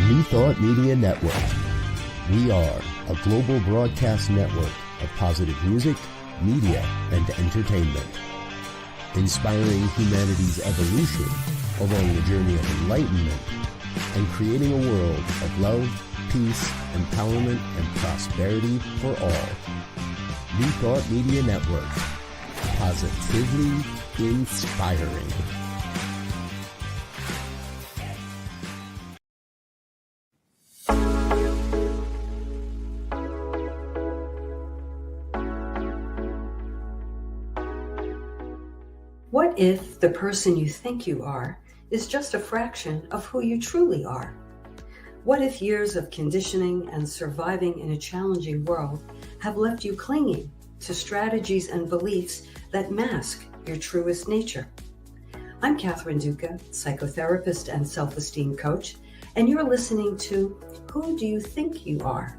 New Thought Media Network. We are a global broadcast network of positive music, media, and entertainment, inspiring humanity's evolution along the journey of enlightenment and creating a world of love, peace, empowerment, and prosperity for all. New Thought Media Network. Positively inspiring. What if the person you think you are is just a fraction of who you truly are? What if years of conditioning and surviving in a challenging world have left you clinging to strategies and beliefs that mask your truest nature? I'm Catherine Duca, psychotherapist and self-esteem coach, and you're listening to Who Do You Think You Are?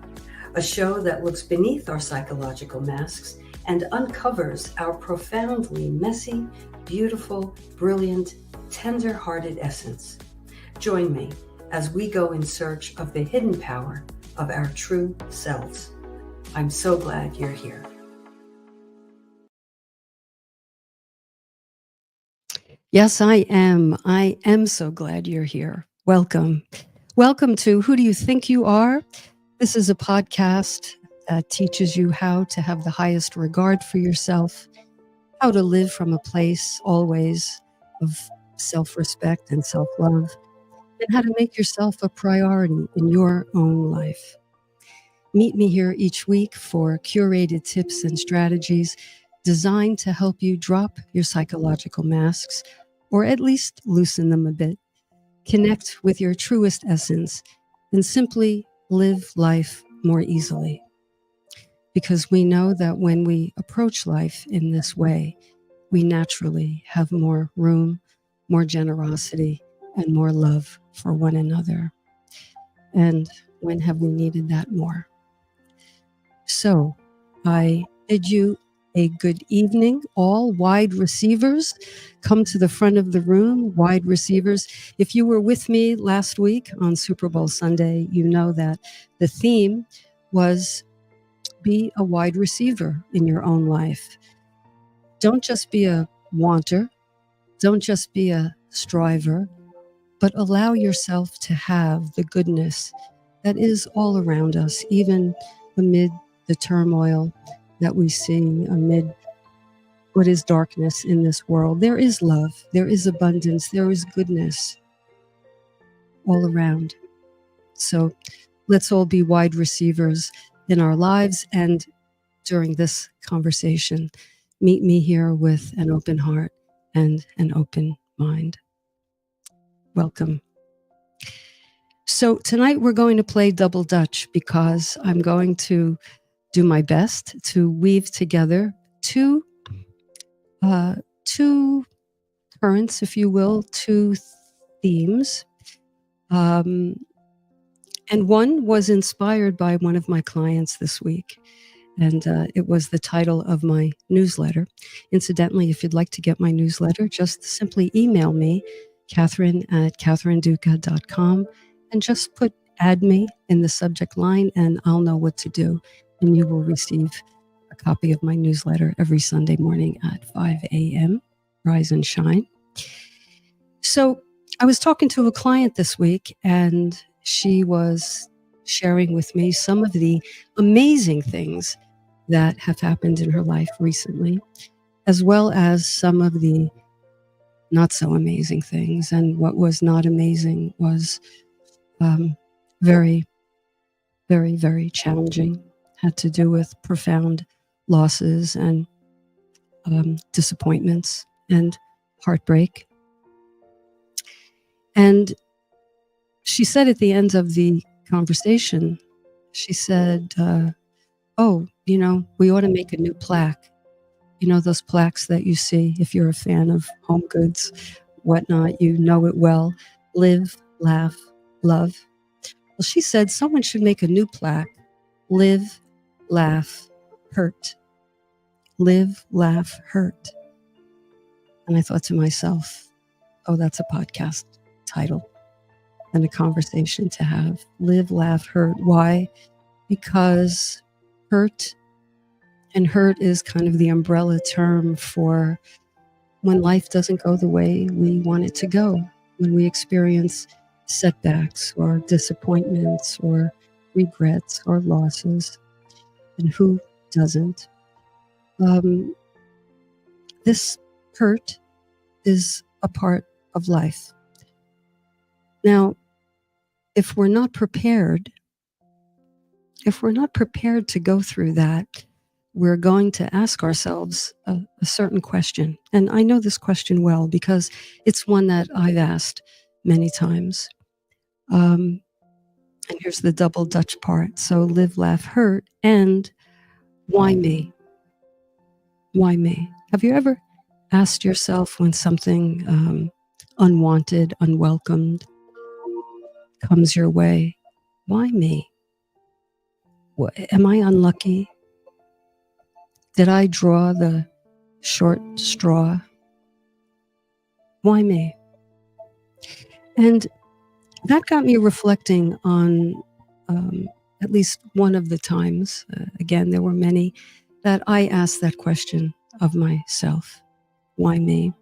A show that looks beneath our psychological masks and uncovers our profoundly messy, beautiful, brilliant, tender-hearted essence. Join me as we go in search of the hidden power of our true selves. I'm so glad you're here. Yes, I am. I am so glad you're here. Welcome. Welcome to Who Do You Think You Are? This is a podcast that teaches you how to have the highest regard for yourself, how to live from a place always of self-respect and self-love, and how to make yourself a priority in your own life. Meet me here each week for curated tips and strategies designed to help you drop your psychological masks, or at least loosen them a bit, connect with your truest essence, and simply live life more easily. Because we know that when we approach life in this way, we naturally have more room, more generosity, and more love for one another. And when have we needed that more? So I bid you a good evening, all wide receivers. Come to the front of the room, wide receivers. If you were with me last week on Super Bowl Sunday, you know that the theme was be a wide receiver in your own life. Don't just be a wanter. Don't just be a striver, but allow yourself to have the goodness that is all around us, even amid the turmoil that we see, amid what is darkness in this world. There is love, there is abundance, there is goodness all around. So let's all be wide receivers in our lives, and during this conversation, meet me here with an open heart and an open mind. Welcome. So tonight we're going to play double dutch because I'm going to do my best to weave together two currents, if you will, two themes. And one was inspired by one of my clients this week, and it was the title of my newsletter. Incidentally, if you'd like to get my newsletter, just simply email me, Catherine@catherineduca.com, and just put "add me" in the subject line, and I'll know what to do, and you will receive a copy of my newsletter every Sunday morning at 5 a.m. Rise and shine. So I was talking to a client this week, and she was sharing with me some of the amazing things that have happened in her life recently, as well as some of the not so amazing things. And what was not amazing was very, very, very challenging, had to do with profound losses and disappointments and heartbreak. And she said at the end of the conversation, she said, oh, we ought to make a new plaque. Those plaques that you see if you're a fan of home goods, whatnot, you know it well. Live, laugh, love. Well, she said someone should make a new plaque. Live, laugh, hurt. Live, laugh, hurt. And I thought to myself, oh, that's a podcast title. and a conversation to have. Live, laugh, hurt. Why? Because hurt is kind of the umbrella term for when life doesn't go the way we want it to go, when we experience setbacks or disappointments or regrets or losses. And who doesn't? This hurt is a part of life. Now, if we're not prepared to go through that, we're going to ask ourselves a certain question. And I know this question well because it's one that I've asked many times. And here's the double Dutch part. So live, laugh, hurt, and why me? Why me? Have you ever asked yourself when something unwanted, unwelcomed comes your way, why me? Am I unlucky? Did I draw the short straw? Why me? And that got me reflecting on at least one of the times, again, there were many, that I asked that question of myself. Why me?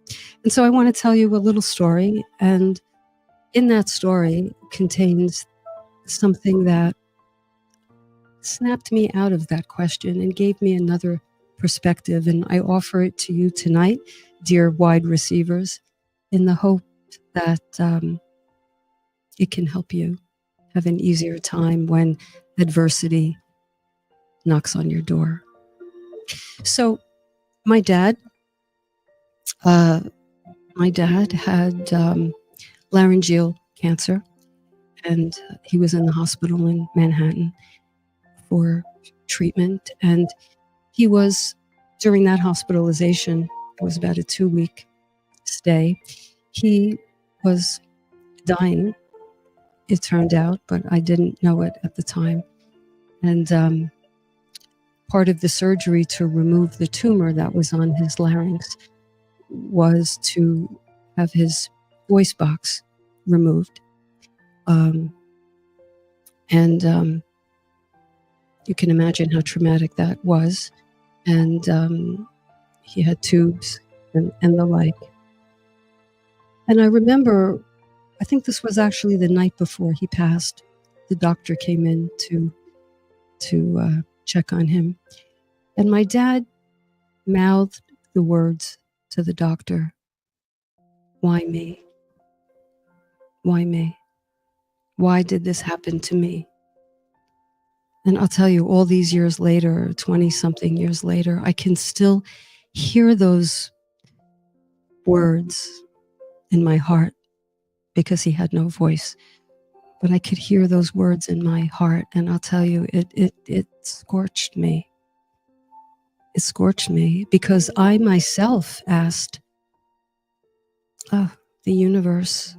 And so I want to tell you a little story. And in that story contains something that snapped me out of that question and gave me another perspective. And I offer it to you tonight, dear wide receivers, in the hope that it can help you have an easier time when adversity knocks on your door. So my dad had laryngeal cancer, and he was in the hospital in Manhattan for treatment. And he was, during that hospitalization, it was about a 2-week stay, he was dying, it turned out, but I didn't know it at the time. And part of the surgery to remove the tumor that was on his larynx was to have his voice box removed. And you can imagine how traumatic that was. And he had tubes and the like. And I remember, I think this was actually the night before he passed, the doctor came in to check on him. And my dad mouthed the words to the doctor, why me? Why me? Why did this happen to me? And I'll tell you, all these years later, 20-something years later, I can still hear those words in my heart because he had no voice. But I could hear those words in my heart. And I'll tell you, it scorched me. It scorched me because I myself asked, the universe,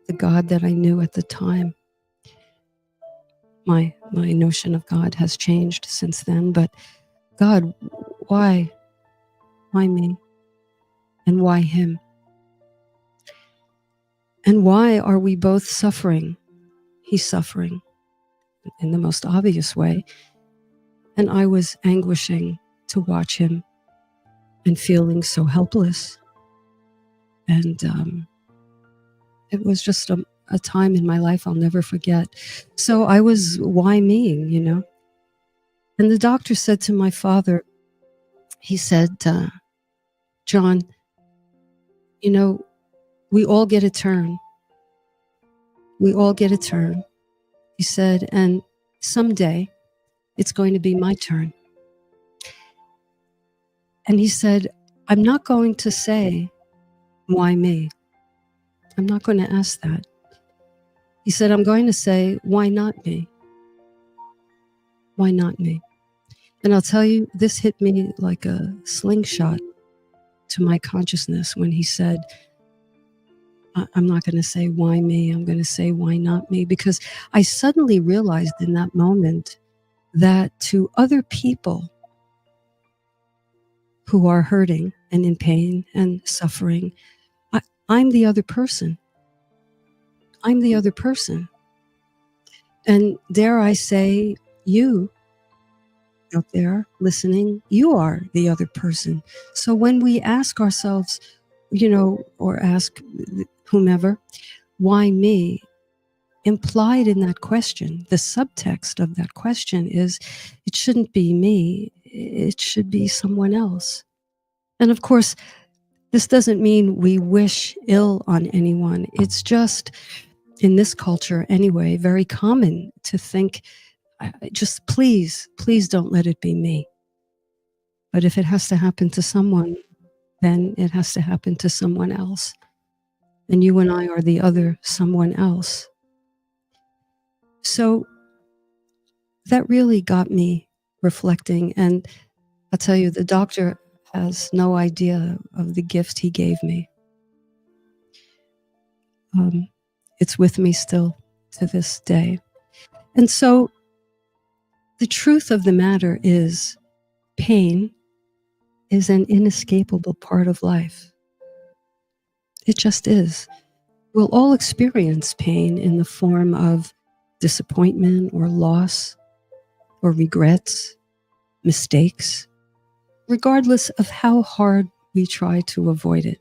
the God that I knew at the time. My notion of God has changed since then, but God, why? Why me? And why him? And why are we both suffering? He's suffering in the most obvious way. And I was anguishing to watch him and feeling so helpless. And it was just a time in my life I'll never forget. So I was, why me, you know? And the doctor said to my father, he said, John, you know, we all get a turn. We all get a turn. He said, and someday it's going to be my turn. And he said, I'm not going to say, why me? I'm not going to ask that. He said, I'm going to say, why not me? Why not me? And I'll tell you, this hit me like a slingshot to my consciousness when he said, I'm not going to say why me, I'm going to say why not me, because I suddenly realized in that moment that to other people who are hurting and in pain and suffering, I'm the other person. I'm the other person. And dare I say, you out there listening, you are the other person. So when we ask ourselves, or ask whomever, why me? Implied in that question, the subtext of that question is, it shouldn't be me, it should be someone else. And of course, this doesn't mean we wish ill on anyone. It's just, in this culture anyway, very common to think, just please don't let it be me. But if it has to happen to someone, then it has to happen to someone else. And you and I are the other someone else. So that really got me reflecting. And I'll tell you, the doctor has no idea of the gift he gave me. It's with me still to this day. And so the truth of the matter is, pain is an inescapable part of life. It just is. We'll all experience pain in the form of disappointment or loss or regrets, mistakes, regardless of how hard we try to avoid it.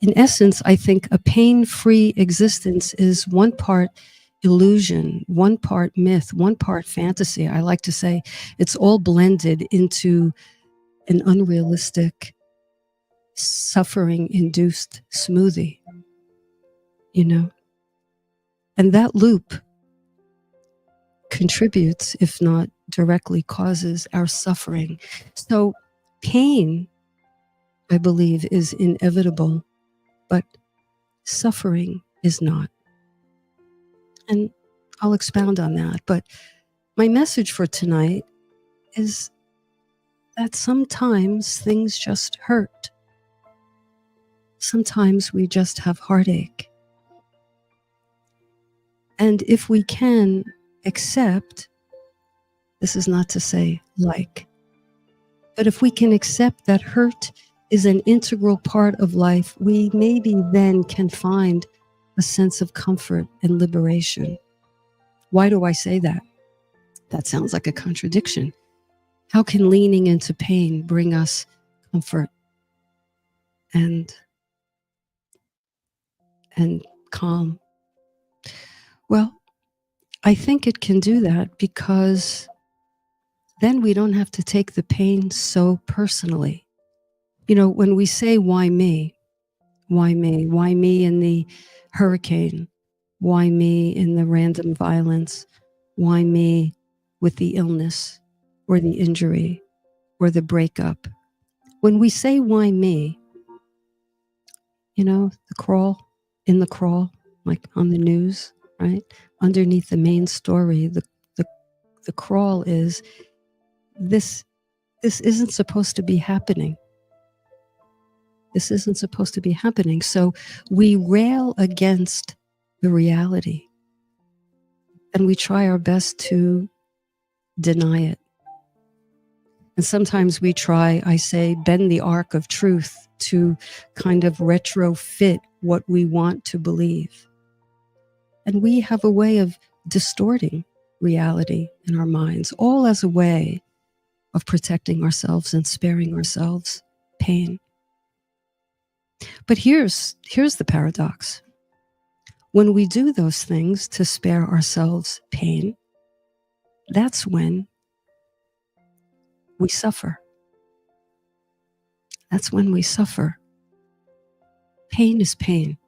In essence, I think a pain-free existence is one part illusion, one part myth, one part fantasy. I like to say it's all blended into an unrealistic, suffering-induced smoothie, And that loop contributes, if not directly causes, our suffering. So pain, I believe, is inevitable, but suffering is not. And I'll expound on that. But my message for tonight is that sometimes things just hurt. Sometimes we just have heartache. And if we can accept, this is not to say like, but if we can accept that hurt is an integral part of life, we maybe then can find a sense of comfort and liberation. Why do I say that? That sounds like a contradiction. How can leaning into pain bring us comfort and calm? Well, I think it can do that because then we don't have to take the pain so personally. When we say, why me? Why me? Why me in the hurricane? Why me in the random violence? Why me with the illness or the injury or the breakup? When we say, why me? The crawl, like on the news, right? Underneath the main story, the crawl is, this isn't supposed to be happening. This isn't supposed to be happening. So we rail against the reality and we try our best to deny it. And sometimes we try, I say, bend the arc of truth to kind of retrofit what we want to believe. And we have a way of distorting reality in our minds, all as a way of protecting ourselves and sparing ourselves pain. But here's the paradox. When we do those things to spare ourselves pain, that's when we suffer. That's when we suffer. Pain is pain,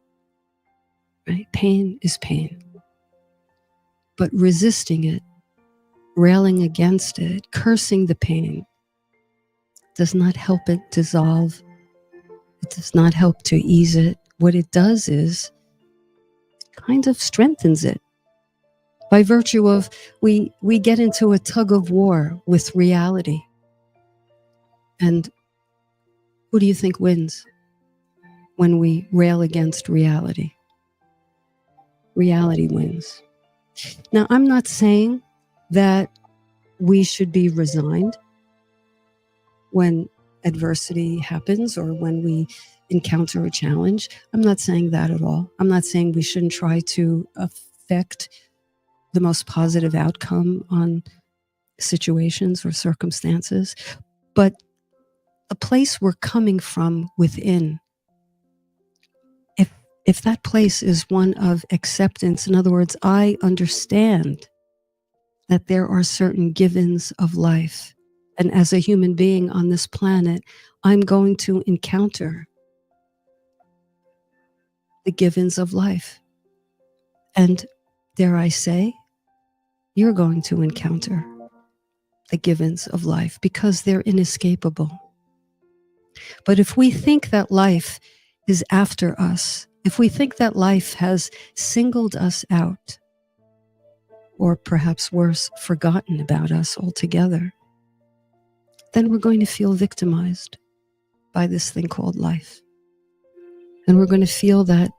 right? Pain is pain. But resisting it, railing against it, cursing the pain, does not help it dissolve. It does not help to ease it. What it does is it kind of strengthens it. By virtue of, we get into a tug-of-war with reality. And who do you think wins when we rail against reality? Reality wins. Now, I'm not saying that we should be resigned when adversity happens or when we encounter a challenge. I'm not saying that at all. I'm not saying we shouldn't try to affect the most positive outcome on situations or circumstances, but the place we're coming from within, if that place is one of acceptance, in other words, I understand that there are certain givens of life, and as a human being on this planet, I'm going to encounter the givens of life. And dare I say, you're going to encounter the givens of life because they're inescapable. But if we think that life is after us, if we think that life has singled us out, or perhaps worse, forgotten about us altogether, then we're going to feel victimized by this thing called life. And we're going to feel that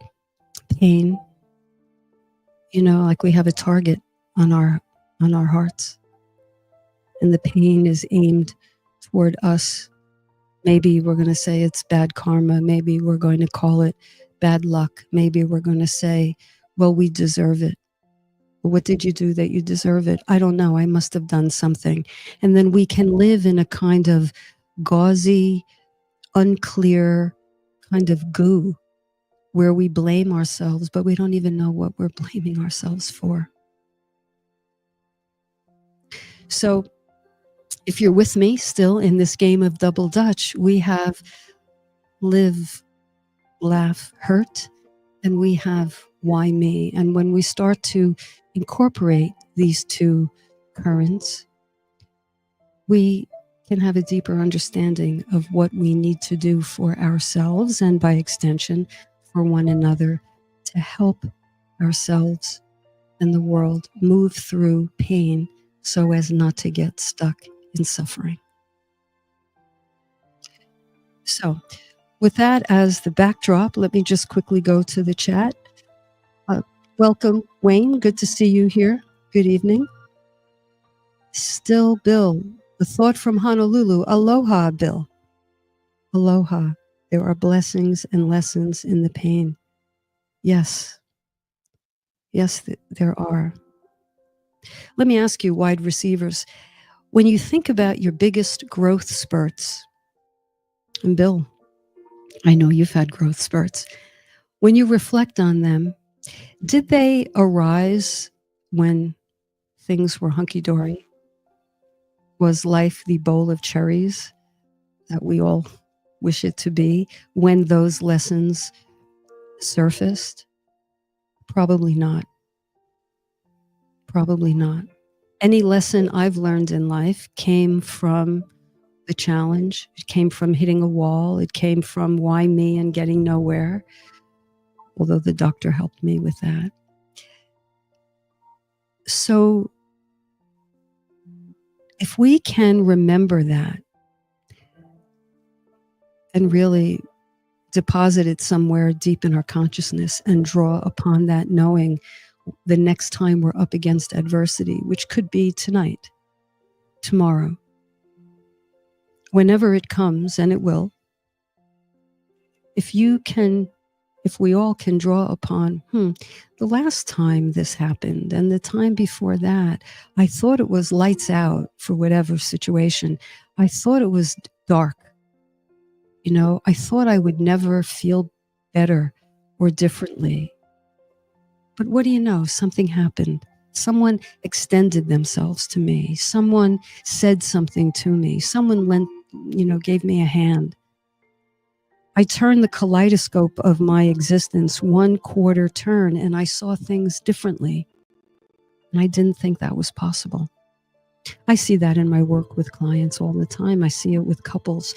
pain, like we have a target on our hearts. And the pain is aimed toward us. Maybe we're going to say it's bad karma. Maybe we're going to call it bad luck. Maybe we're going to say, well, we deserve it. What did you do that you deserve it? I don't know. I must have done something. And then we can live in a kind of gauzy, unclear kind of goo where we blame ourselves, but we don't even know what we're blaming ourselves for. So if you're with me still in this game of double dutch, we have live, laugh, hurt, and we have why me. And when we start to incorporate these two currents, we can have a deeper understanding of what we need to do for ourselves and by extension for one another to help ourselves and the world move through pain so as not to get stuck in suffering. So with that as the backdrop, let me just quickly go to the chat. Welcome, Wayne. Good to see you here. Good evening. Still Bill, the thought from Honolulu. Aloha, Bill. Aloha. There are blessings and lessons in the pain. Yes. Yes, there are. Let me ask you, wide receivers, when you think about your biggest growth spurts, and Bill, I know you've had growth spurts. When you reflect on them, did they arise when things were hunky-dory? Was life the bowl of cherries that we all wish it to be when those lessons surfaced? Probably not. Probably not. Any lesson I've learned in life came from the challenge. It came from hitting a wall. It came from why me and getting nowhere, although the doctor helped me with that. So if we can remember that and really deposit it somewhere deep in our consciousness and draw upon that, knowing the next time we're up against adversity, which could be tonight, tomorrow, whenever it comes, and it will, if we all can draw upon, the last time this happened and the time before that, I thought it was lights out for whatever situation. I thought it was dark. I thought I would never feel better or differently. But what do you know? Something happened. Someone extended themselves to me. Someone said something to me. Someone gave me a hand. I turned the kaleidoscope of my existence 1/4 turn, and I saw things differently. And I didn't think that was possible. I see that in my work with clients all the time. I see it with couples.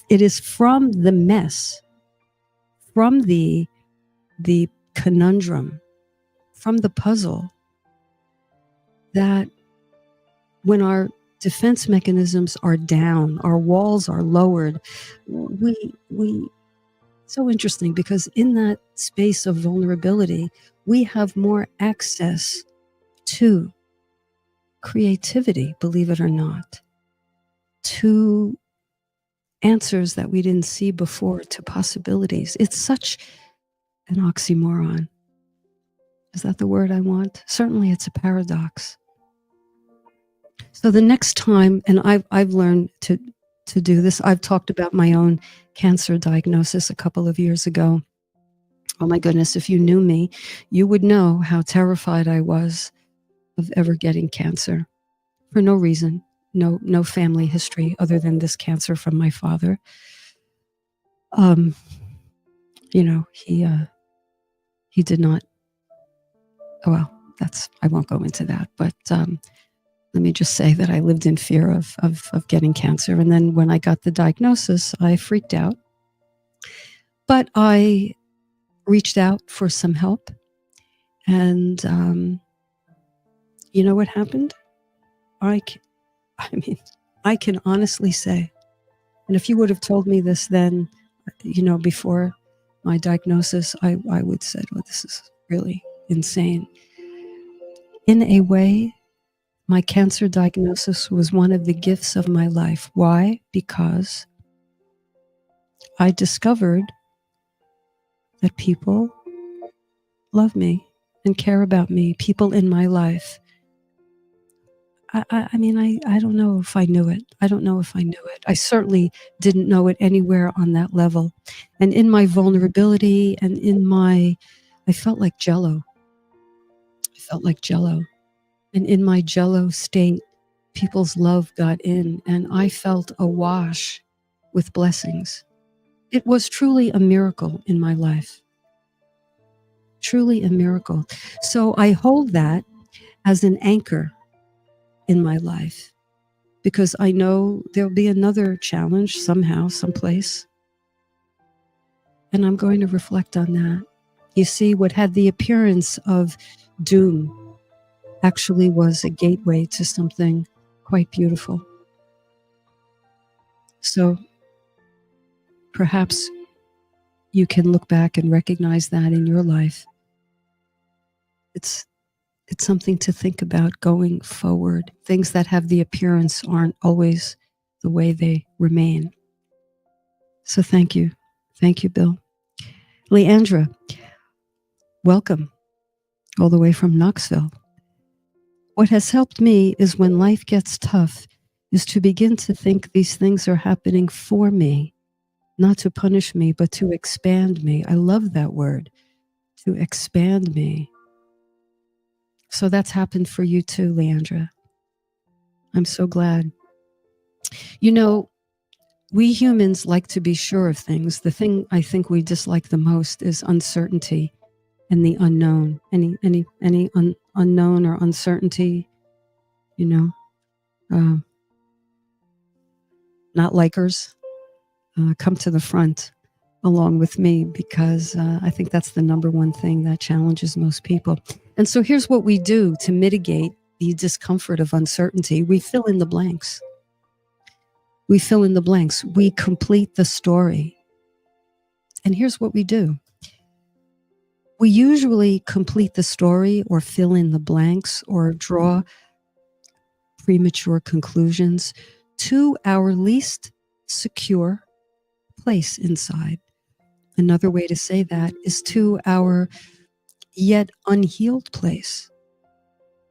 It is from the mess, from the conundrum, from the puzzle, that when our defense mechanisms are down, our walls are lowered, so interesting, because in that space of vulnerability, we have more access to creativity, believe it or not, to answers that we didn't see before to possibilities. It's such an oxymoron. Is that the word I want? Certainly it's a paradox. So the next time, and I've learned to do this, I've talked about my own cancer diagnosis a couple of years ago. Oh my goodness, if you knew me, you would know how terrified I was of ever getting cancer for no reason, no family history other than this cancer from my father. He did not. Well, I won't go into that, but let me just say that I lived in fear of getting cancer. And then when I got the diagnosis, I freaked out. But I reached out for some help. And you know what happened? I can honestly say, and if you would have told me this then, before my diagnosis, I would have said, well, this is really insane. In a way, my cancer diagnosis was one of the gifts of my life. Why? Because I discovered that people love me and care about me, people in my life. I don't know if I knew it. I don't know if I knew it. I certainly didn't know it anywhere on that level. And in my vulnerability and I felt like jello. And in my jello state, people's love got in, and I felt awash with blessings. It was truly a miracle in my life. Truly a miracle. So I hold that as an anchor in my life, because I know there'll be another challenge somehow, someplace. And I'm going to reflect on that. You see, what had the appearance of doom actually was a gateway to something quite beautiful. So perhaps you can look back and recognize that in your life. It's something to think about going forward. Things that have the appearance aren't always the way they remain. So thank you. Thank you, Bill. Leandra, welcome all the way from Knoxville. What has helped me is when life gets tough is to begin to think these things are happening for me, not to punish me, but to expand me. I love that word, to expand me. So that's happened for you too, Leandra. I'm so glad. We humans like to be sure of things. The thing I think we dislike the most is uncertainty and the unknown. Any unknown or uncertainty, not likers, come to the front along with me, because I think that's the number one thing that challenges most people. And so here's what we do to mitigate the discomfort of uncertainty. We fill in the blanks. We complete the story. And here's what we do. We usually complete the story or fill in the blanks or draw premature conclusions to our least secure place inside. Another way to say that is to our yet unhealed place.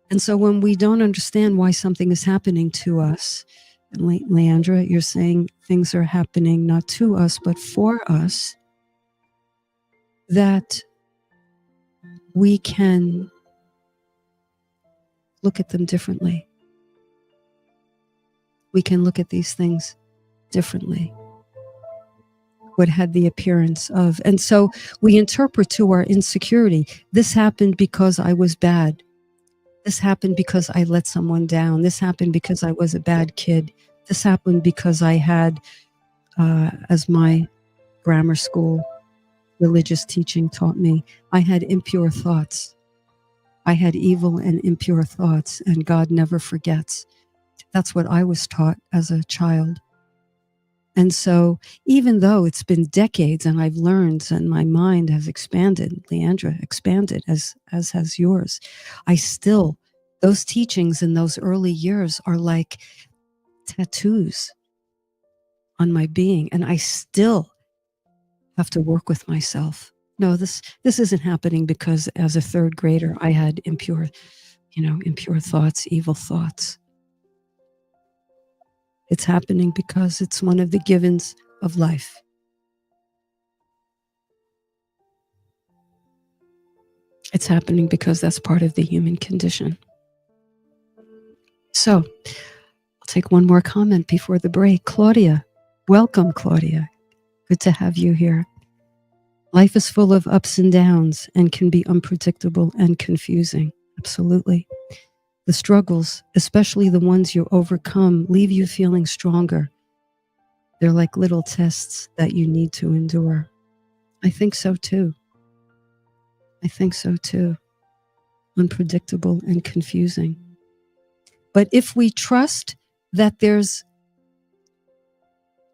And so when we don't understand why something is happening to us, and Leandra, you're saying things are happening not to us, but for us, that we can look at them differently. We can look at these things differently. What had the appearance of. And so we interpret to our insecurity, this happened because I was bad. This happened because I let someone down. This happened because I was a bad kid. This happened because I had, as my grammar school religious teaching taught me, I had impure thoughts. I had evil and impure thoughts, and God never forgets. That's what I was taught as a child. And so even though it's been decades and I've learned and my mind has expanded, Leandra expanded as has yours, those teachings in those early years are like tattoos on my being, and I still have to work with myself. No, this isn't happening because as a third grader I had impure thoughts, evil thoughts. It's happening because it's one of the givens of life. It's happening because that's part of the human condition. So I'll take one more comment before the break. Claudia, welcome, Claudia. Good to have you here. Life is full of ups and downs and can be unpredictable and confusing. Absolutely. The struggles, especially the ones you overcome, leave you feeling stronger. They're like little tests that you need to endure. I think so too. Unpredictable and confusing. But if we trust that there's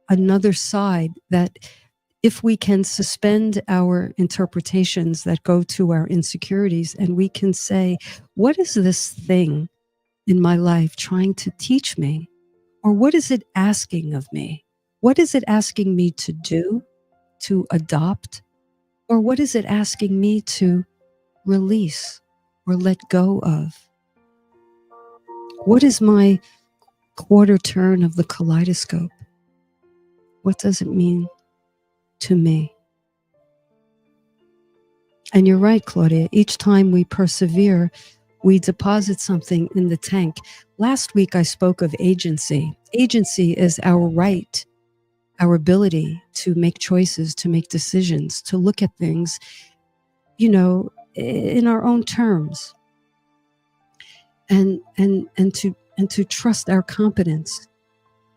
another side, that if we can suspend our interpretations that go to our insecurities, and we can say, what is this thing in my life trying to teach me? Or what is it asking of me? What is it asking me to do, to adopt? Or what is it asking me to release or let go of? What is my quarter turn of the kaleidoscope? What does it mean to me? And you're right, Claudia. Each time we persevere, we deposit something in the tank. Last week, I spoke of agency. Agency is our right, our ability to make choices, to make decisions, to look at things, in our own terms, and to trust our competence,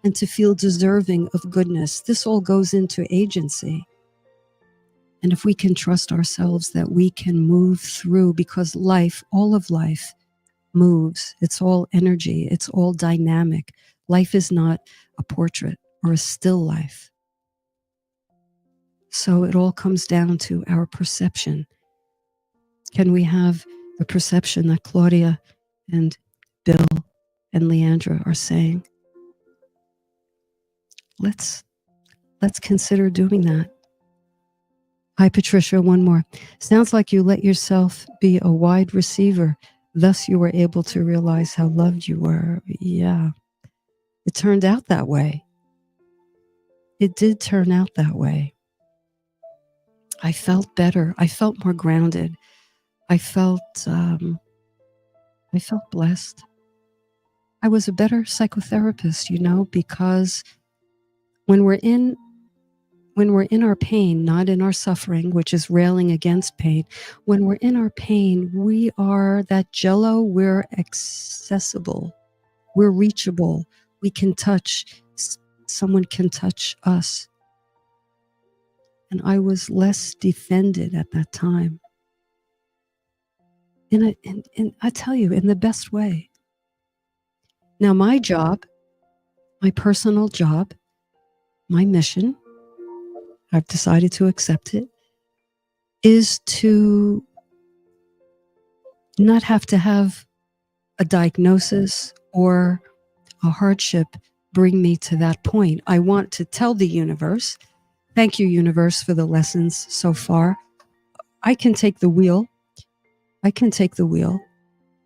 and to feel deserving of goodness. This all goes into agency. And if we can trust ourselves that we can move through, because life, all of life, moves. It's all energy. It's all dynamic. Life is not a portrait or a still life. So it all comes down to our perception. Can we have the perception that Claudia and Bill and Leandra are saying? Let's consider doing that. Hi, Patricia, one more. Sounds like you let yourself be a wide receiver. Thus, you were able to realize how loved you were. Yeah, it turned out that way. It did turn out that way. I felt better. I felt more grounded. I felt blessed. I was a better psychotherapist, because when we're in our pain, not in our suffering, which is railing against pain, when we're in our pain, we are that jello, we're accessible, we're reachable, we can touch, someone can touch us. And I was less defended at that time. And I tell you, in the best way. Now, my job, my personal job, my mission, I've decided to accept it, is to not have to have a diagnosis or a hardship bring me to that point. I want to tell the universe, thank you, universe, for the lessons so far. I can take the wheel.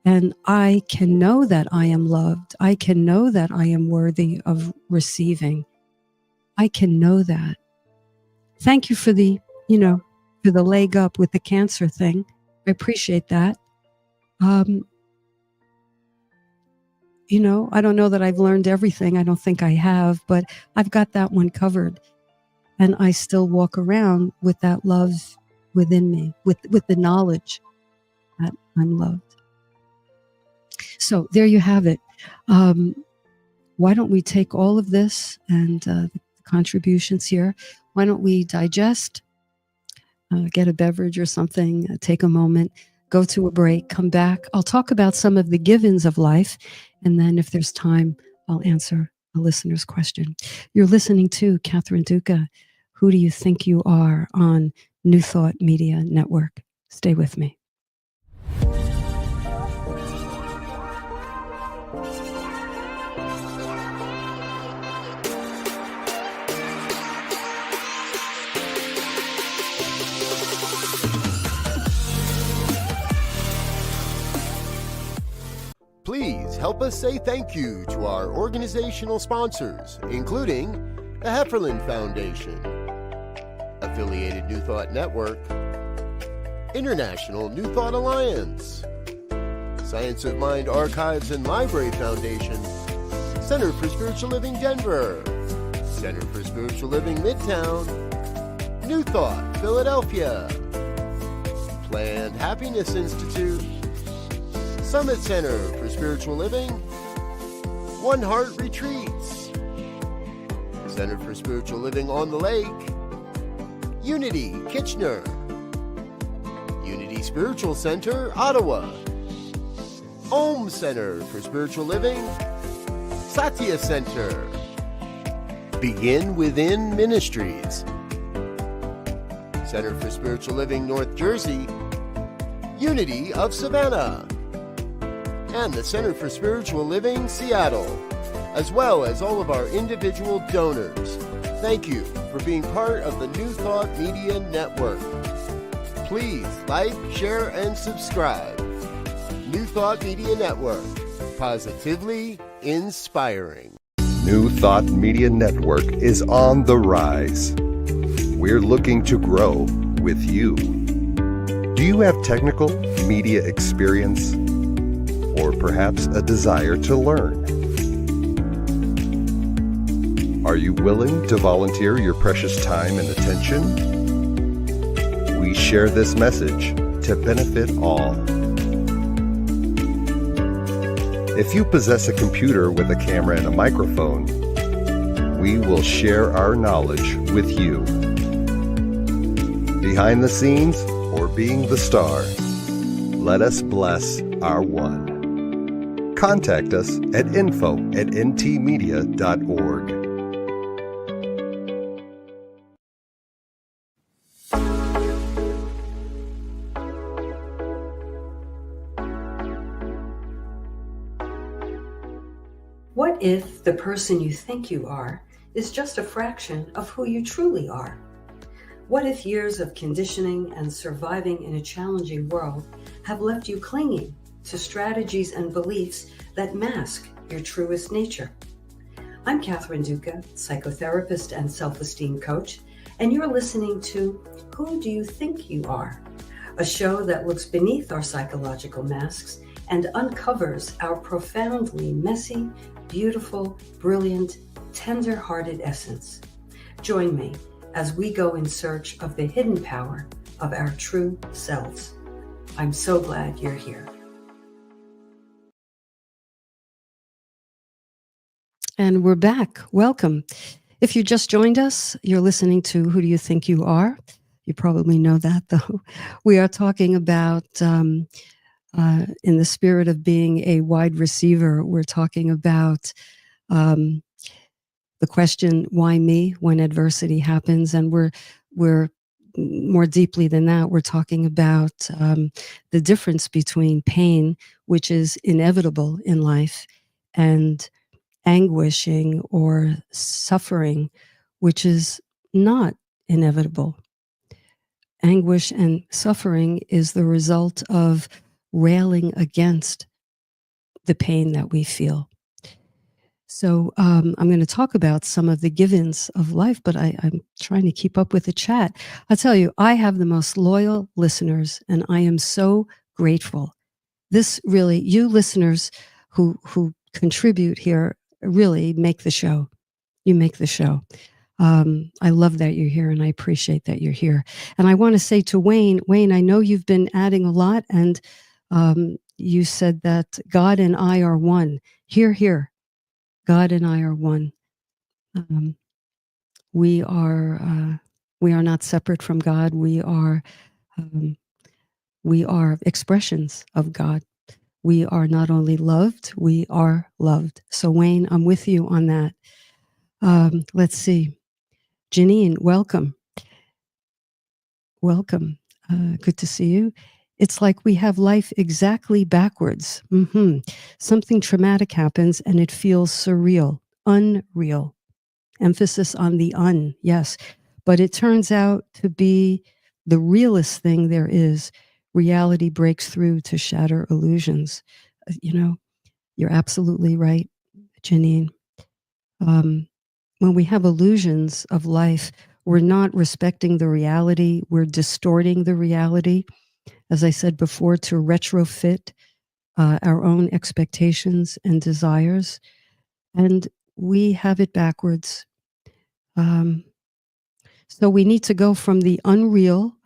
And I can know that I am loved. I can know that I am worthy of receiving. I can know that. Thank you for the leg up with the cancer thing. I appreciate that. I don't know that I've learned everything. I don't think I have, but I've got that one covered. And I still walk around with that love within me, with the knowledge that I'm loved. So there you have it. Why don't we take all of this and the contributions here? Why don't we digest, get a beverage or something, take a moment, go to a break, come back. I'll talk about some of the givens of life. And then if there's time, I'll answer a listener's question. You're listening to Catherine Duca. Who do you think you are on New Thought Media Network? Stay with me. Please help us say thank you to our organizational sponsors, including the Hefferland Foundation, Affiliated New Thought Network, International New Thought Alliance, Science of Mind Archives and Library Foundation, Center for Spiritual Living Denver, Center for Spiritual Living Midtown, New Thought Philadelphia, Planned Happiness Institute, Summit Center for Spiritual Living, One Heart Retreats, Center for Spiritual Living on the Lake, Unity Kitchener, Unity Spiritual Center Ottawa, Om Center for Spiritual Living, Satya Center, Begin Within Ministries, Center for Spiritual Living North Jersey, Unity of Savannah, and the Center for Spiritual Living Seattle, as well as all of our individual donors. Thank you for being part of the New Thought Media Network. Please like, share, and subscribe. New Thought Media Network, positively inspiring. New Thought Media Network is on the rise. We're looking to grow with you. Do you have technical media experience or perhaps a desire to learn? Are you willing to volunteer your precious time and attention? We share this message to benefit all. If you possess a computer with a camera and a microphone, we will share our knowledge with you. Behind the scenes or being the star, let us bless our one. Contact us at info@ntmedia.org. What if the person you think you are is just a fraction of who you truly are? What if years of conditioning and surviving in a challenging world have left you clinging to strategies and beliefs that mask your truest nature? I'm Catherine Duca, psychotherapist and self-esteem coach, and you're listening to Who Do You Think You Are? A show that looks beneath our psychological masks and uncovers our profoundly messy, beautiful, brilliant, tender-hearted essence. Join me as we go in search of the hidden power of our true selves. I'm so glad you're here. And we're back. Welcome. If you just joined us, you're listening to Who Do You Think You Are? You probably know that, though. We are talking about, in the spirit of being a wide receiver, we're talking about the question, why me, when adversity happens? And we're more deeply than that, we're talking about the difference between pain, which is inevitable in life, and anguishing or suffering, which is not inevitable. Anguish and suffering is the result of railing against the pain that we feel. So I'm going to talk about some of the give-ins of life, but I'm trying to keep up with the chat. I'll tell you, I have the most loyal listeners, and I am so grateful. This really, you listeners who contribute here really make the show. You make the show. I love that you're here, and I appreciate that you're here. And I want to say to Wayne, I know you've been adding a lot, and you said that God and I are one. Here. God and I are one. We are not separate from God. We are expressions of God. We are not only loved, we are loved. So Wayne, I'm with you on that. Let's see. Janine, welcome. Welcome. Good to see you. It's like we have life exactly backwards. Something traumatic happens and it feels surreal, unreal. Emphasis on the un, yes. But it turns out to be the realest thing there is. Reality breaks through to shatter illusions. You're absolutely right, Janine. When we have illusions of life, we're not respecting the reality. We're distorting the reality, as I said before, to retrofit our own expectations and desires. And we have it backwards. So we need to go from the unreal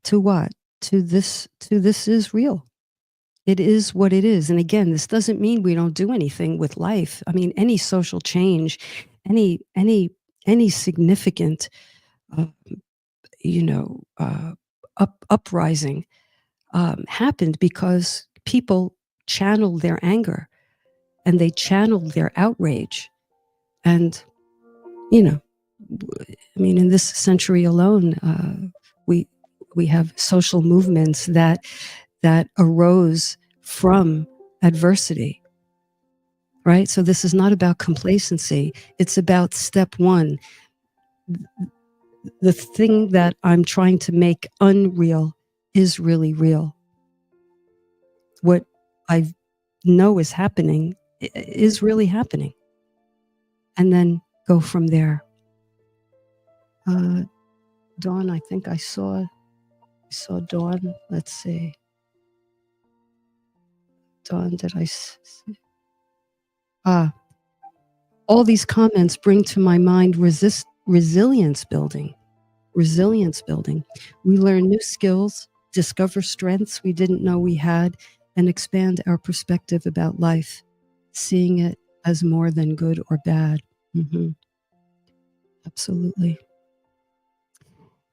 to what? To this is real. It is what it is. And again, this doesn't mean we don't do anything with life. I mean, any social change, any significant, uh, uprising happened because people channeled their anger and they channeled their outrage. And, I mean, in this century alone, we have social movements that arose from adversity, right? So this is not about complacency. It's about step one. The thing that I'm trying to make unreal is really real. What I know is happening is really happening. And then go from there. Dawn, I think I saw Dawn. Let's see. Dawn, did I see? All these comments bring to my mind resilience building. Resilience building. We learn new skills, discover strengths we didn't know we had, and expand our perspective about life, seeing it as more than good or bad. Mm-hmm. Absolutely.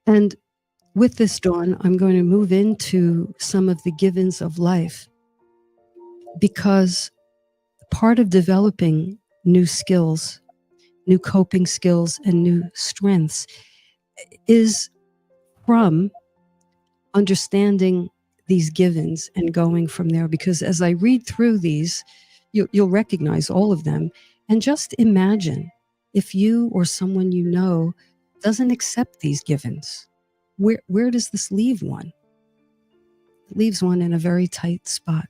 And with this, Dawn, I'm going to move into some of the givens of life, because part of developing new skills, new coping skills, and new strengths is from understanding these givens and going from there. Because as I read through these, you'll recognize all of them. And just imagine if you or someone you know doesn't accept these givens. Where does this leave one? It leaves one in a very tight spot.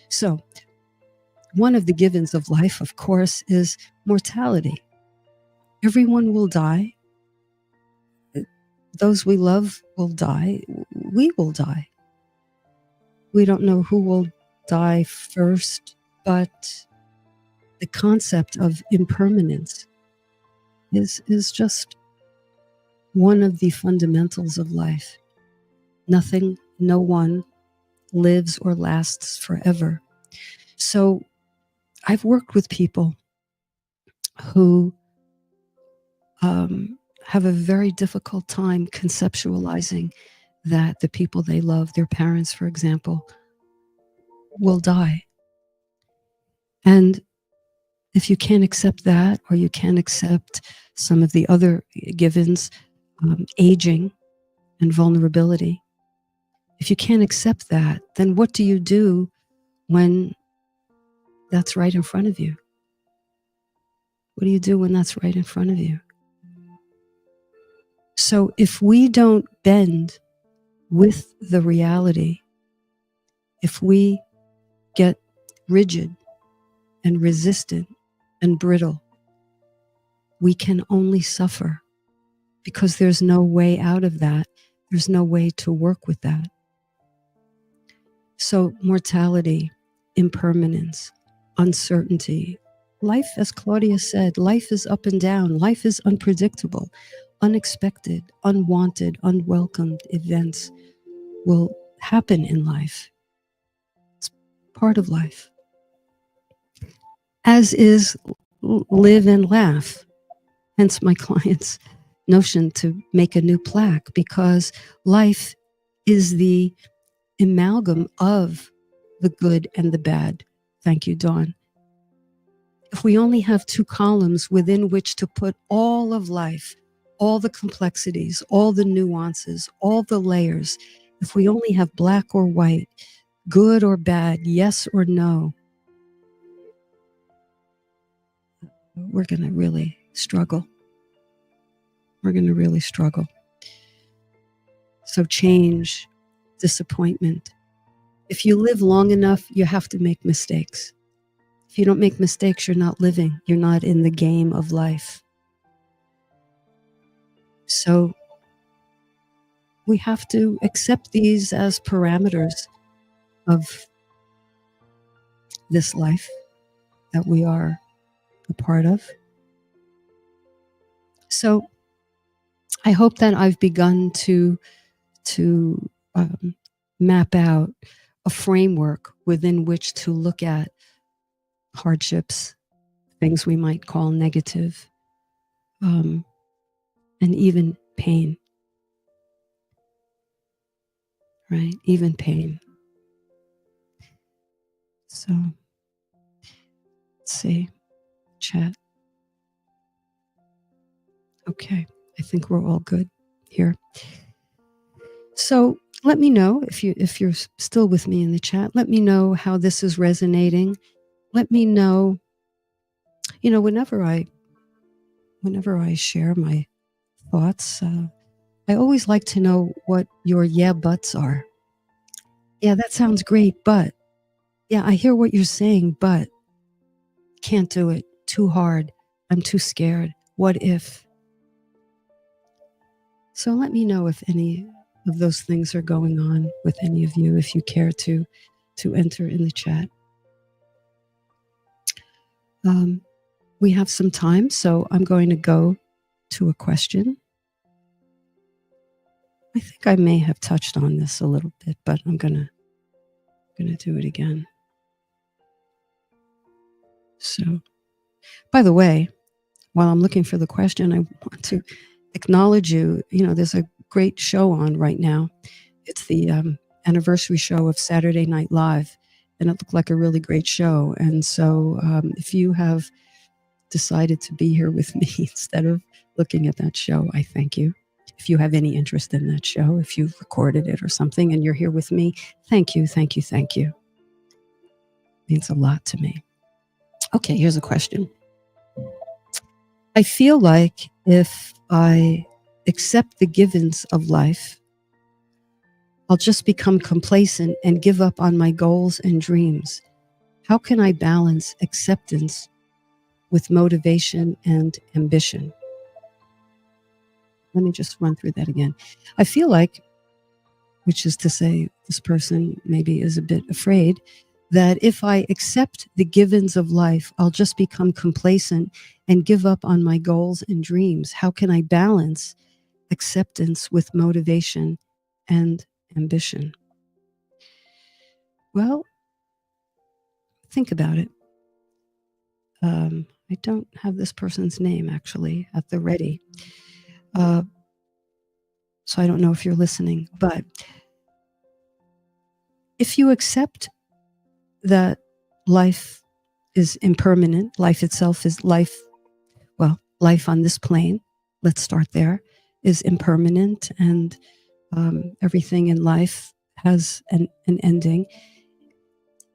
So one of the givens of life, of course, is mortality. Everyone will die. Those we love will die. We will die. We don't know who will die first, but the concept of impermanence is just one of the fundamentals of life. Nothing, no one lives or lasts forever. So I've worked with people who have a very difficult time conceptualizing that the people they love, their parents, for example, will die. And if you can't accept that, or you can't accept some of the other givens, aging and vulnerability, if you can't accept that, then what do you do when that's right in front of you? What do you do when that's right in front of you? So if we don't bend with the reality, if we get rigid and resistant and brittle, we can only suffer, because there's no way out of that. There's no way to work with that. So mortality, impermanence, uncertainty. Life, as Claudia said, life is up and down. Life is unpredictable. Unexpected, unwanted, unwelcomed events will happen in life. It's part of life. As is live and laugh. Hence my client's notion to make a new plaque, because life is the amalgam of the good and the bad. Thank you, Dawn. If we only have two columns within which to put all of life, all the complexities, all the nuances, all the layers, if we only have black or white, good or bad, yes or no, we're going to really struggle. We're going to really struggle. So change, disappointment. If you live long enough, you have to make mistakes. If you don't make mistakes, you're not living. You're not in the game of life. So we have to accept these as parameters of this life that we are a part of. So I hope that I've begun to map out a framework within which to look at hardships, things we might call negative, and even pain, right? Even pain. So let's see, chat. Okay, I think we're all good here. So let me know if you're still with me in the chat. Let me know how this is resonating. Let me know, whenever I share my thoughts, I always like to know what your yeah buts are. Yeah, that sounds great, but yeah, I hear what you're saying, but can't do it. Too hard. I'm too scared. What if? So let me know if any of those things are going on with any of you, if you care to enter in the chat. We have some time, so I'm going to go to a question. I think I may have touched on this a little bit, but I'm gonna do it again. So, by the way, while I'm looking for the question, I want to acknowledge you. There's a great show on right now. It's the anniversary show of Saturday Night Live, and it looked like a really great show. And so if you have decided to be here with me instead of looking at that show, I thank you. If you have any interest in that show, if you've recorded it or something and you're here with me, thank you, thank you, thank you. It means a lot to me. Okay, here's a question. I feel like if I accept the givens of life, I'll just become complacent and give up on my goals and dreams. How can I balance acceptance with motivation and ambition? Let me just run through that again. I feel like, which is to say, this person maybe is a bit afraid, that if I accept the givens of life, I'll just become complacent and give up on my goals and dreams. How can I balance acceptance with motivation and ambition? Well, think about it. I don't have this person's name actually at the ready. So I don't know if you're listening, but if you accept that life is impermanent, life itself is life, well, life on this plane, let's start there, is impermanent, and everything in life has an ending.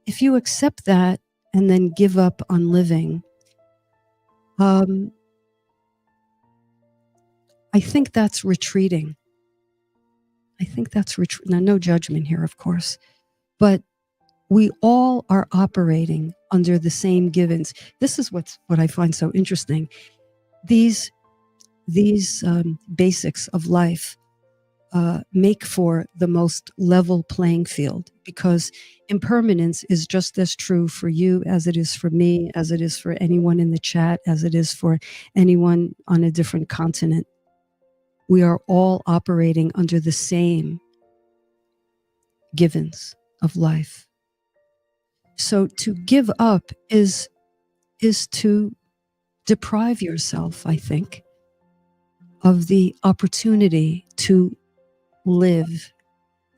If you accept that and then give up on living, I think that's retreating. Now, no judgment here, of course, but we all are operating under the same givens. This is what I find so interesting. These basics of life make for the most level playing field, because impermanence is just as true for you as it is for me, as it is for anyone in the chat, as it is for anyone on a different continent. We are all operating under the same givens of life. So to give up is to deprive yourself, I think, of the opportunity to live,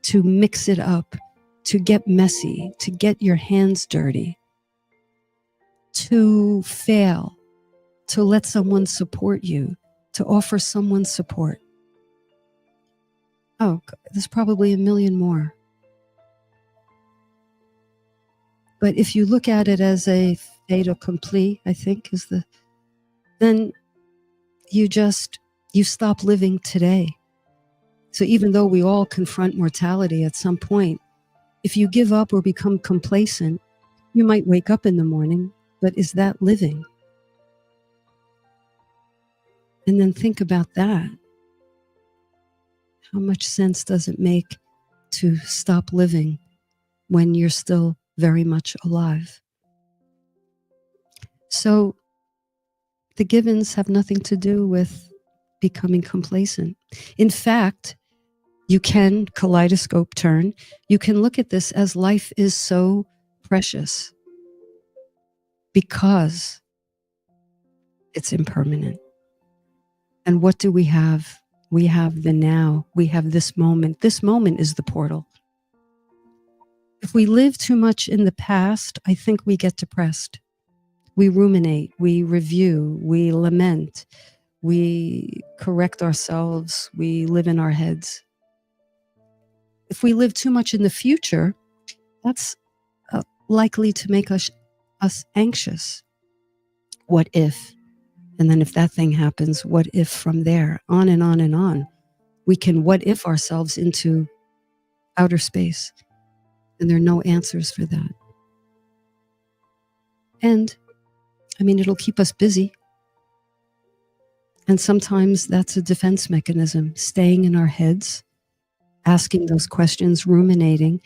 to mix it up, to get messy, to get your hands dirty, to fail, to let someone support you, to offer someone support. Oh, there's probably a million more. But if you look at it as a fait accompli, I think then you stop living today. So even though we all confront mortality at some point, if you give up or become complacent, you might wake up in the morning but is that living? And then think about that. How much sense does it make to stop living when you're still very much alive? So the givens have nothing to do with becoming complacent. In fact, you can kaleidoscope turn. You can look at this as life is so precious because it's impermanent. And what do we have? We have the now. We have this moment. This moment is the portal. If we live too much in the past, I think we get depressed. We ruminate, we review, we lament, we correct ourselves, we live in our heads. If we live too much in the future, that's likely to make us anxious. What if? And then if that thing happens, what if from there? On and on and on. We can what if ourselves into outer space. And there are no answers for that. And I mean, it'll keep us busy. And sometimes that's a defense mechanism, staying in our heads, asking those questions, ruminating,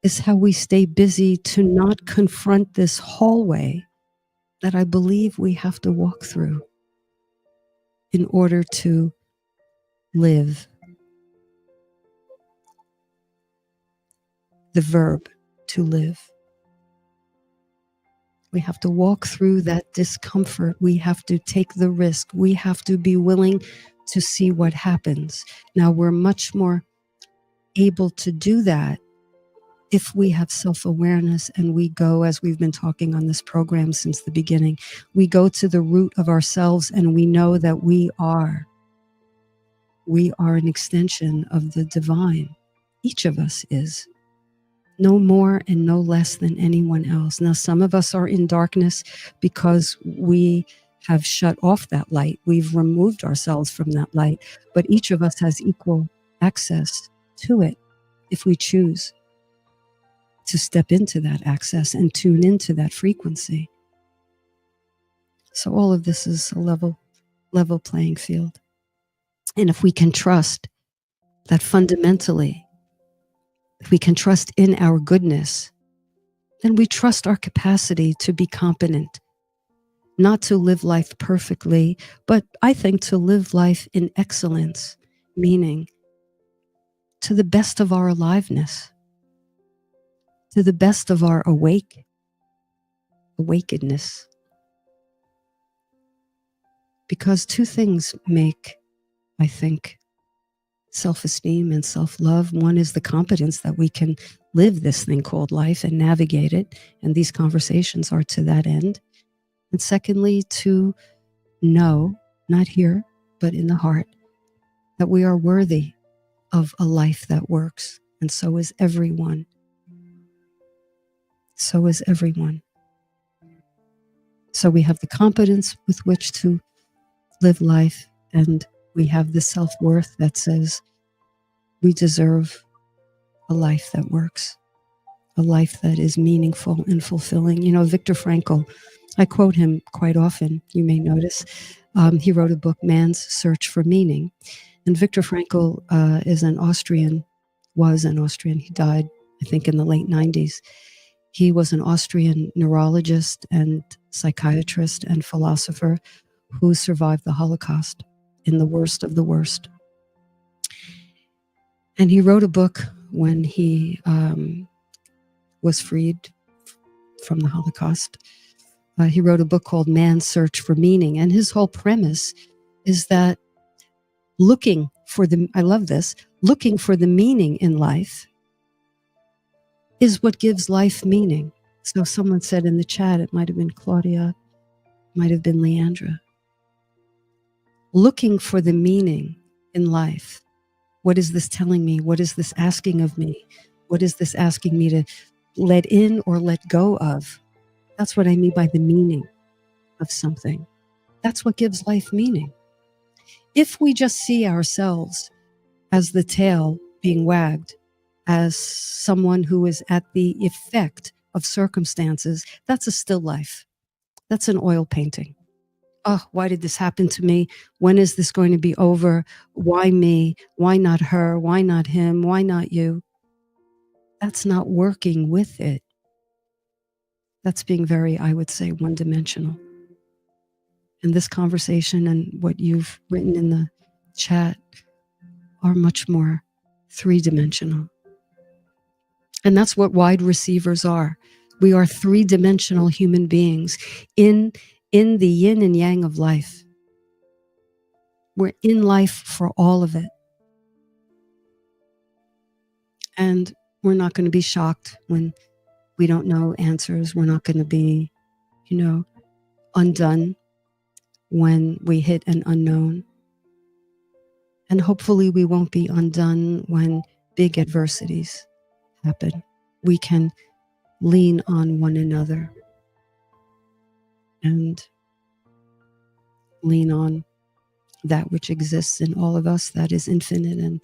is how we stay busy to not confront this hallway that I believe we have to walk through in order to live. The verb to live. We have to walk through that discomfort. We have to take the risk. We have to be willing to see what happens. Now, we're much more able to do that if we have self-awareness and we go, as we've been talking on this program since the beginning, we go to the root of ourselves and we know that we are an extension of the divine. Each of us is. No more and no less than anyone else. Now, some of us are in darkness because we have shut off that light. We've removed ourselves from that light, but each of us has equal access to it if we choose to step into that access and tune into that frequency. So all of this is a level playing field. And if we can trust that fundamentally, if we can trust in our goodness, then we trust our capacity to be competent, not to live life perfectly, but I think to live life in excellence, meaning to the best of our aliveness, to the best of our awakenedness. Because two things make, I think, self-esteem and self-love. One is the competence that we can live this thing called life and navigate it. And these conversations are to that end. And secondly, to know, not here, but in the heart, that we are worthy of a life that works. And so is everyone. So is everyone. So we have the competence with which to live life, and we have the self-worth that says we deserve a life that works, a life that is meaningful and fulfilling. You know, Viktor Frankl, I quote him quite often, you may notice. He wrote a book, Man's Search for Meaning. And Viktor Frankl was an Austrian. He died, I think, in the late 90s. He was an Austrian neurologist and psychiatrist and philosopher who survived the Holocaust in the worst of the worst. And he wrote a book when he was freed from the Holocaust. He wrote a book called Man's Search for Meaning. And his whole premise is that looking for the meaning in life is what gives life meaning. So someone said in the chat, it might have been Claudia, might have been Leandra. Looking for the meaning in life. What is this telling me? What is this asking of me? What is this asking me to let in or let go of? That's what I mean by the meaning of something. That's what gives life meaning. If we just see ourselves as the tail being wagged, as someone who is at the effect of circumstances, that's a still life. That's an oil painting. Oh, why did this happen to me? When is this going to be over? Why me? Why not her? Why not him? Why not you? That's not working with it. That's being very, I would say, one-dimensional. And this conversation and what you've written in the chat are much more three-dimensional. And that's what wide receivers are. We are three-dimensional human beings in the yin and yang of life. We're in life for all of it. And we're not going to be shocked when we don't know answers. We're not going to be, undone when we hit an unknown. And hopefully we won't be undone when big adversities happen. We can lean on one another and lean on that which exists in all of us that is infinite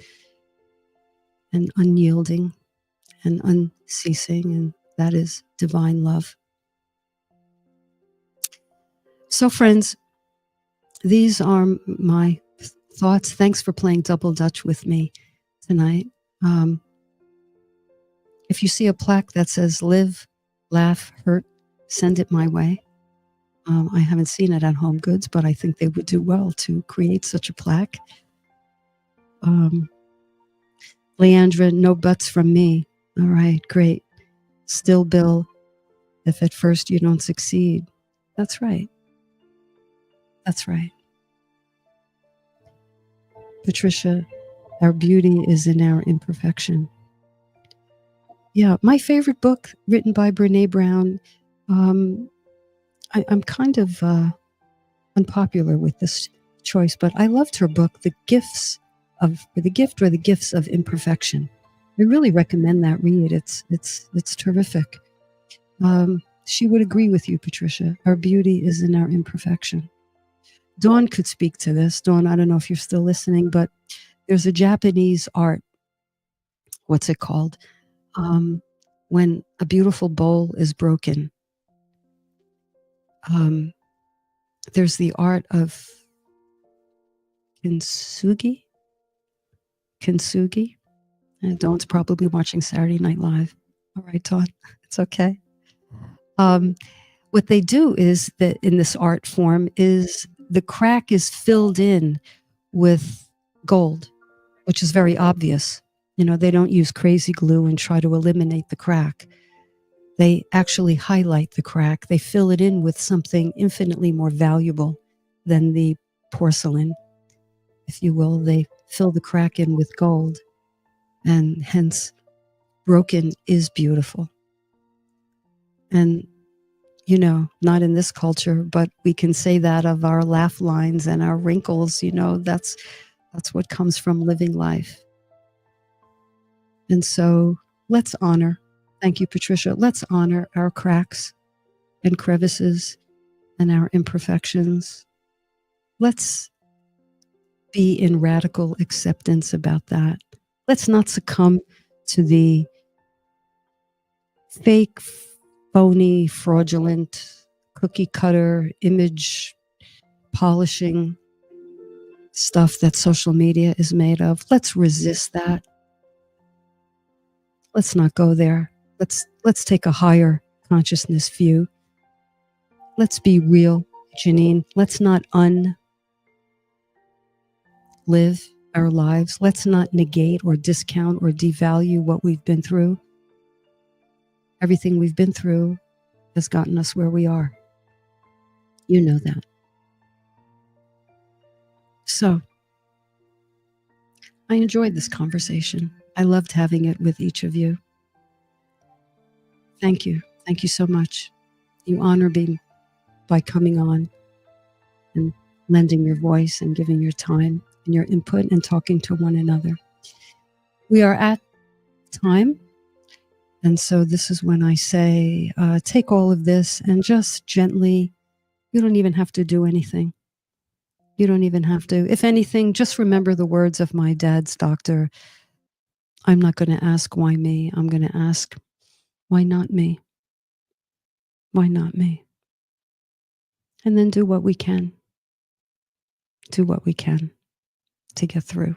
and unyielding and unceasing, and that is divine love. So friends, these are my thoughts. Thanks for playing double dutch with me tonight. If you see a plaque that says live, laugh, hurt, send it my way. I haven't seen it at Home Goods, but I think they would do well to create such a plaque. Leandra, no buts from me. All right, great. Still, Bill, if at first you don't succeed. That's right. That's right. Patricia, our beauty is in our imperfection. Yeah, my favorite book written by Brene Brown. I'm kind of unpopular with this choice, but I loved her book, The Gifts of Imperfection. I really recommend that read. It's terrific. She would agree with you, Patricia. Our beauty is in our imperfection. Dawn could speak to this. Dawn, I don't know if you're still listening, but there's a Japanese art. What's it called? When a beautiful bowl is broken. There's the art of kintsugi. And Dawn's probably watching Saturday Night Live. All right, Dawn, it's okay. What they do is that in this art form is the crack is filled in with gold, which is very obvious. They don't use crazy glue and try to eliminate the crack. They actually highlight the crack. They fill it in with something infinitely more valuable than the porcelain, if you will. They fill the crack in with gold, and hence broken is beautiful. And not in this culture, but we can say that of our laugh lines and our wrinkles. That's what comes from living life. And so let's honor, thank you, Patricia, let's honor our cracks and crevices and our imperfections. Let's be in radical acceptance about that. Let's not succumb to the fake, phony, fraudulent, cookie cutter, image polishing stuff that social media is made of. Let's resist that. Let's not go there. Let's take a higher consciousness view. Let's be real, Janine. Let's not live our lives. Let's not negate or discount or devalue what we've been through. Everything we've been through has gotten us where we are. You know that. So, I enjoyed this conversation. I loved having it with each of you. Thank you. Thank you so much. You honor me by coming on and lending your voice and giving your time and your input and talking to one another. We are at time. And so this is when I say, take all of this and just gently, you don't even have to do anything. You don't even have to. If anything, just remember the words of my dad's doctor. I'm not going to ask why me. I'm going to ask, why not me? Why not me? And then do what we can. Do what we can to get through.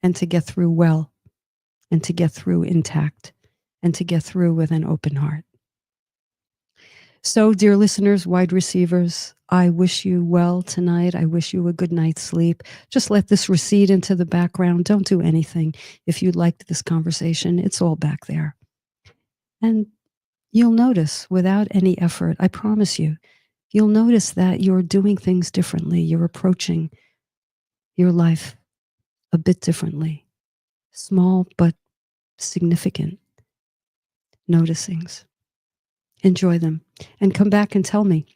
And to get through well. And to get through intact. And to get through with an open heart. So, dear listeners, wide receivers, I wish you well tonight. I wish you a good night's sleep. Just let this recede into the background. Don't do anything. If you liked this conversation, it's all back there. And you'll notice without any effort, I promise you, you'll notice that you're doing things differently. You're approaching your life a bit differently. Small but significant noticings. Enjoy them and come back and tell me.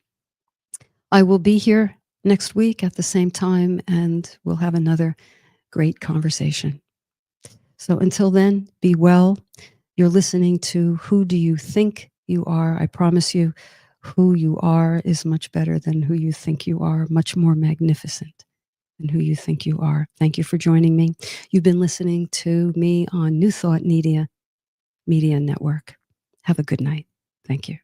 I will be here next week at the same time and we'll have another great conversation. So until then, be well. You're listening to Who Do You Think You Are? I promise you, who you are is much better than who you think you are, much more magnificent than who you think you are. Thank you for joining me. You've been listening to me on New Thought Media Network. Have a good night. Thank you.